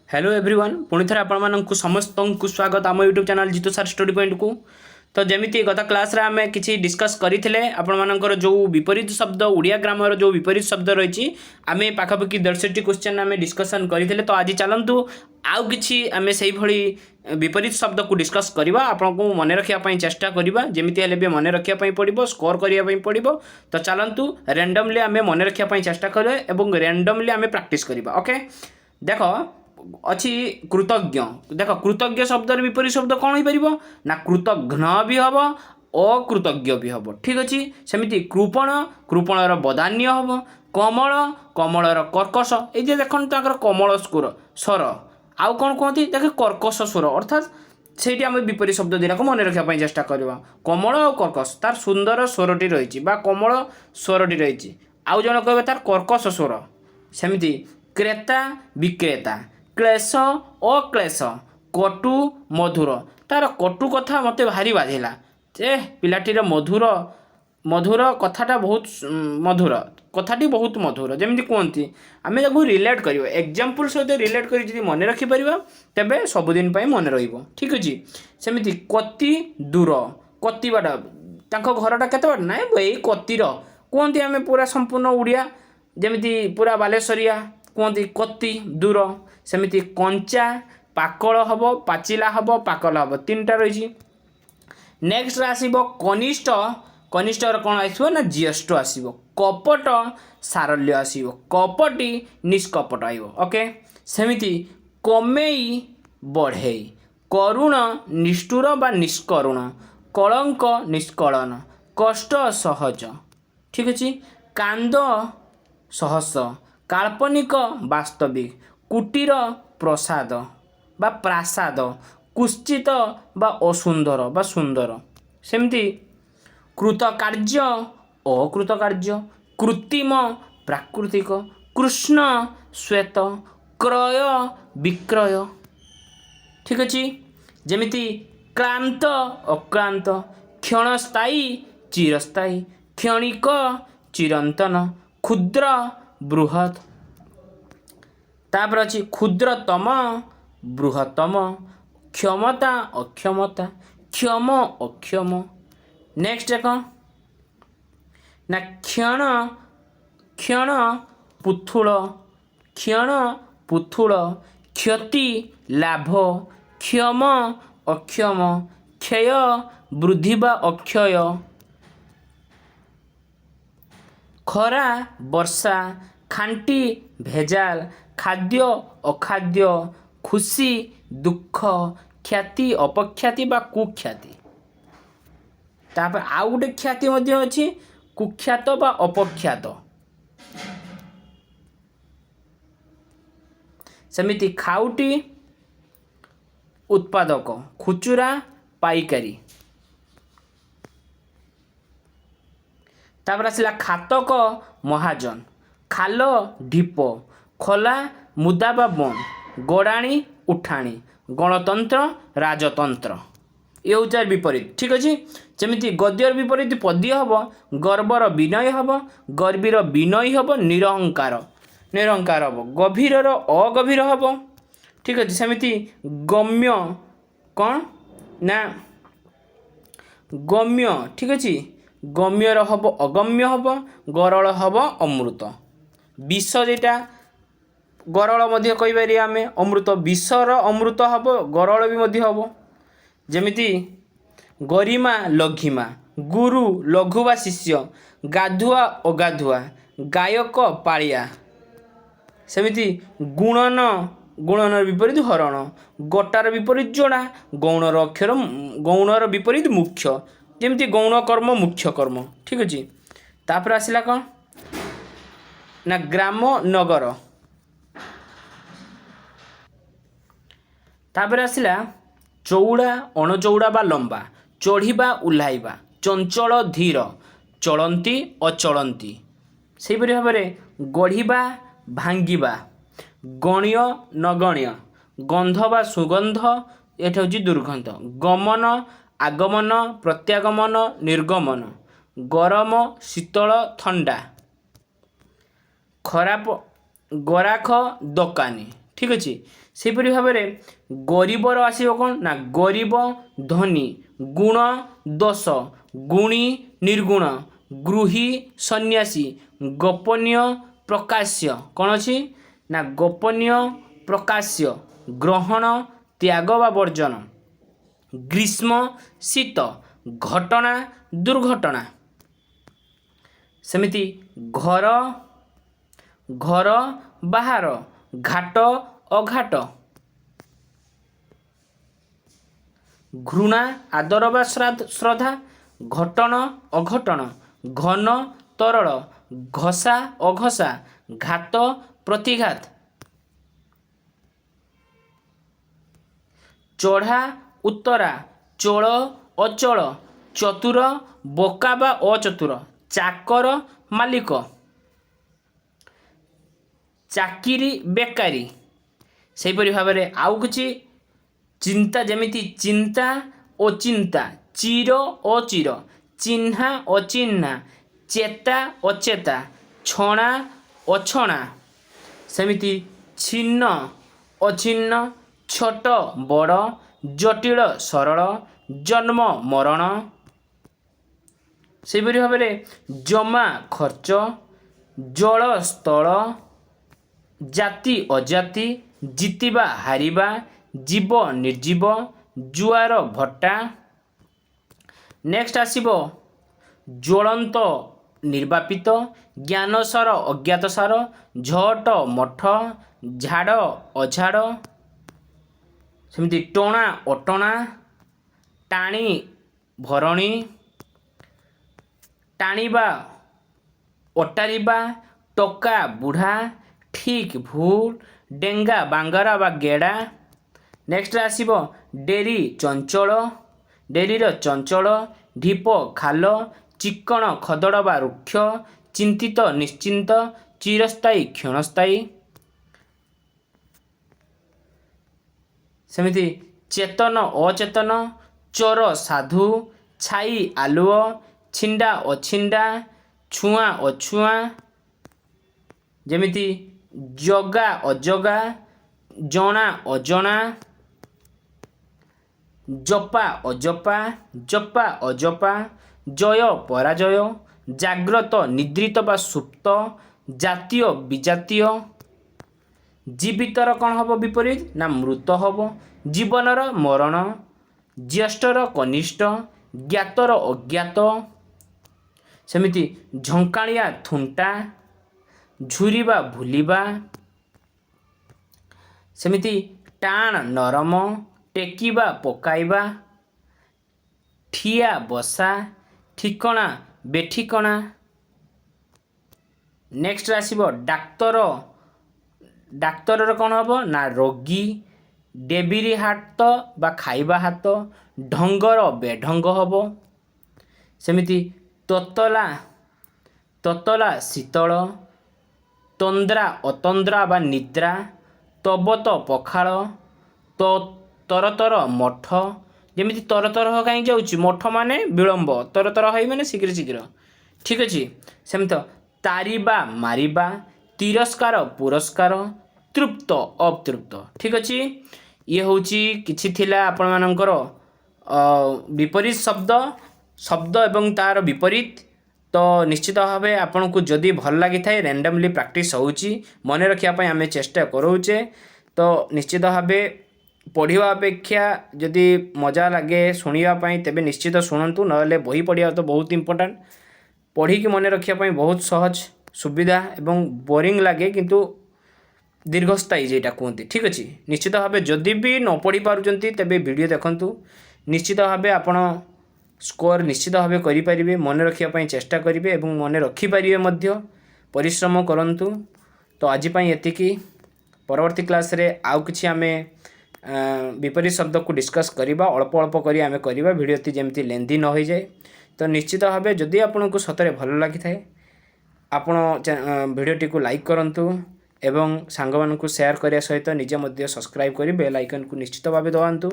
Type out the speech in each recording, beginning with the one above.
Hello everyone पुणी थे आपण समस्त को स्वागत आम यूट्यूब चैनल जीतू सार स्टडी पॉइंट को। तो जमी गत क्लास रे आम कि डिस्कस करते आपर जो विपरीत शब्द उड़िया ग्रामर जो विपरीत शब्द रही आम पाखापाखि 150 क्वेश्चन आम डिस्कसन करते। तो आज चलतु आउ कि आम से विपरीत शब्द को डिस्कस करवा आपन को मन रखापी चेष्टा करवा जमीती हेल्ले भी मन रखापी पड़ो स्कोर करने पड़ो। तो चलतु रैंडमली आम मन रखापी चेष्टा करें रैंडमली आम प्रैक्टिस करवा। ओके देख अच्छी कृतज्ञ देख कृतज्ञ शब्द विपरीत शब्द कौन हो पार ना कृतघ्न भी हम अकृतज्ञ भी हम। ठीक अच्छे सेमती कृपण कृपणर बदान्य हम कमल कमलर कर्कश ये देखो कमल स्वर आउ कौन कहते देख कर्कश स्वर अर्थात से आम विपरीत शब्द दिना को मन रखापी चेष्टा करवा। कमल और कर्कश तार सुंदर स्वरटी रही कमल स्वरटी रही आउ जन कह तार कर्कश स्वर सेमती क्रेता विक्रेता क्लेश अक्लेश कटु मधुर तार कटु कथा मत भारी बाधिला जे पिलाटीर मधुर मधुर कथाटा बहुत मधुर कथाटी बहुत मधुर जमी कहती आम जब रिलेट कर एग्जाम्पल सहित रिलेट कर मन रखिपर तेरे सबुदिन मन रही। ठीक अच्छे सेमती कति दूर कति बाट घरटा केते बाट ना यही कतिर कहती आम पूरा संपूर्ण उड़िया जमी पूरा बालेश्वरिया कहती कति दूर सेमती कंचा पाकल हम पाचिला हम पाकल हम तीनटा रही। नेक्स्ट आसब कनिष्ठ कनिष्ठ कौन आसो ना ज्येष्ठ आसो कपट सारल्य आसो कपटी निष्कपट आइब। ओके सेमती कमेई बढ़ई करुण निष्ठुर बा निष्करुण कलंक निष्कलन कष्ट सहज। ठीक अच्छे कांद सहस काल्पनिक वास्तविक कुटीर प्रसाद बा प्रासाद कुश्चित बा असुंदर बा सुंदर सेमती कृतकार्य अकृतकार्य कृत्रिम प्राकृतिक कृष्ण श्वेत क्रय विक्रय। ठीक अच्छे जमीती क्लांत अक्लांत क्षणस्थायी चिरस्थायी क्षणिक चिरंतन क्षुद्र बृहत् तापर अच्छी क्षुद्रतम बृहत्तम क्षमता अक्षमता क्षम अक्षम। नेक्स्ट देख ना क्षण क्षण पुथुल क्षण पुथुल क्षति लाभ क्षम अक्षम क्षय वृद्धि बा अक्षय खरा वर्षा खांटी भेजाल खाद्य अखाद्य खुशी दुख ख्याति अपख्याति बा कुख्याति तापर आउ गोटे ख्याति मध्य अच्छी कुख्यात बा अपख्यात सेमिति खाउटी उत्पादक खुचुरा पाइकारी तापर आसला खातक महाजन खाल ढीप खोला मुदा बा बन गड़ाणी उठाणी गणतंत्र राजतंत्र ये हूँ विपरीत। ठीक अच्छे जमी गद्यर विपरीत पद्य हम गर्वर विनय हम गर्वीर विनयी हम निरहंकार निरहंकार हम गभीर अगभीर हम। ठीक अच्छे सेमती गम्य कौन ना गम्य। ठीक अच्छे गम्यर हम अगम्य हम गरल हम अमृत विष जेटा गरल मध्य कहीपर आम अमृत विषर अमृत हम गरल भी हम जमीती गरिमा लघिमा गुरु लघु बा शिष्य गाधुआ अगाधुआ गायक पालिया सेमती गुणन गुणनर विपरीत हरण गटार विपरीत जोड़ा गौणर अक्षर गौणर विपरीत मुख्य जमीती गौण कर्म मुख्य कर्म। ठीक अच्छे तापर आसला कौन ना ग्राम नगर तापर आसला चौड़ा अणचौड़ा बा लंबा चढ़ा ओह्लैवा चंचल धीर चलती अचलती से भाव में गढ़ा भांगा गण्य नगण्य गंध बा सुगंध ये हूँ दुर्गंध गमन आगमन प्रत्यागमन निर्गमन गरम शीतल ठंडा खराब गराख दोकानी ठीक अच्छे सेपरी भाव में गरीबर आसो कौन ना गरीब धनी गुण दोष गुणी निर्गुण गृही सन्यासी गोपनीय प्रकाश्य कौन अच्छी ना गोपनीय प्रकाश्य ग्रहण त्याग बा वर्जन ग्रीष्म शीत घटना दुर्घटना सेमिति घर घर बाहर घाट अघाट घृणा आदर बा श्रद्धा घटन अघटन घन तरल घसा अघसा घात प्रतिघात चढ़ा उत्तरा चोल अचल चतुर बोका बा अचतुर चाकर मालिक चाकिरी बेकारी सेपरी भाव में आउ किछि चिंता जमिति चिंता ओ चिंता चिर अचिर चिन्हा अचिन्हा चेता अचेता छणा अछणा सेमिति छिन्न अछिन्न छोट बड़ जटिल सरल जन्म मरण सेपरी भाव में जमा खर्च जल स्थल जाति अजाति जितिबा हारिबा जीव निर्जीव जुआर भट्टा नेक्स्ट आसिबो ज्वलंत निर्वापित ज्ञानसार अज्ञातसार झट मठ झाड़ अझाड़ सेमती टणा अटणा टाणी भरणी टाणीबा अटारिबा टका बुढ़ा ठीक भूल डेंगा बांगारा बा गेड़ा नेक्स्ट आसिबो डेरी चंचल डेरीर चंचल ढीप खाल चिक्कण खदड़ बा रुक्ष चिंतित निश्चिंत चिरस्थायी क्षणस्थायी सेमिति चेतन अचेतन चोर साधु छाई आलुओ छिंडा अछिंडा छुआ अछुआ जेमिति जगा अजगा जना अजना जपा अजपा जपा अजपा जय पराजय जाग्रत निद्रित बा सुप्त जातीय विजातीय जीवितर कौन हम विपरीत ना मृत हम जीवनर मरण ज्येष्ठर कनिष्ठ ज्ञातर अज्ञात सेमिति झंकाणिया थुंटा झुरिबा भूलिबा सेमिति टाण नरम टेकिबा पकाइबा ठिया बसा ठिकणा बेठिकणा नेक्स्ट आसिबो डाक्तर डाक्तर कौन हम ना रोगी डेबिरी हाथ बा खाइबा हाथ ढंगर बेढंग हम सेमिति ततला ततला शीतल तंद्रा अतंद्रा बा निद्रा तबत पखाल तो तरतर मठ जमी तरतर कहीं जाऊँ मठ माने विलंब तरतर हो माने शीघ्र शीघ्र ठीक अच्छे सेमत तारिबा मारिबा तिरस्कार पुरस्कार तृप्त अतृप्त ठीक अच्छे ये हूँ कि आपण मानकर विपरीत शब्द शब्द एवं तार विपरीत तो निश्चित भाव आपन को जदि भल लगी था रैंडमली प्रैक्टिस होउची मन रखापी आम चेष्टा करोचे तो निश्चित भाव पढ़ा अपेक्षा जदि मजा लगे शुणापी तेज निश्चित शुणु ना बही पढ़ा तो बहुत इंपोर्टेंट पढ़ी मन रखापी बहुत सहज सुविधा एवं बोरिंग लगे किंतु दीर्घस्थायी जेटा कहते ठीक अच्छे निश्चित भाव जदि भी न पढ़ी पार्टी तेज वीडियो देखूँ निश्चित भाव आपण स्कोर निश्चित भाव करें मन रखापी चेष्टा करेंगे और मन रखिपारे परिश्रम करूँ तो आजपाई एतिकी परवर्ती क्लास रे आउ किछि आमे विपरीत शब्द को डिस्कस करवा अल्प अल्प करी आमे करवा वीडियो जमी लेंदी न हो जाए तो निश्चित भाव जदि आपन को सतरे भल लगी थाए आपण वीडियोटी को लाइक करूँ एवं सांग मानू शेयर करने सहित निजे मध्य सब्सक्राइब कर बेल आइकन को निश्चित भाव दबातु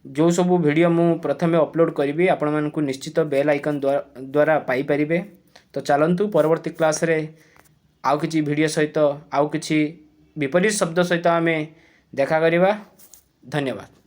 जो सबू वीडियो मु प्रथमे अपलोड करी आपण मानू निश्चित बेल आइकन द्वारा पाई परिबे तो चलतु परवर्ती क्लास रे आउ किछि वीडियो सहित आउ किछि विपरीत शब्द सहित आम देखा करवा। धन्यवाद।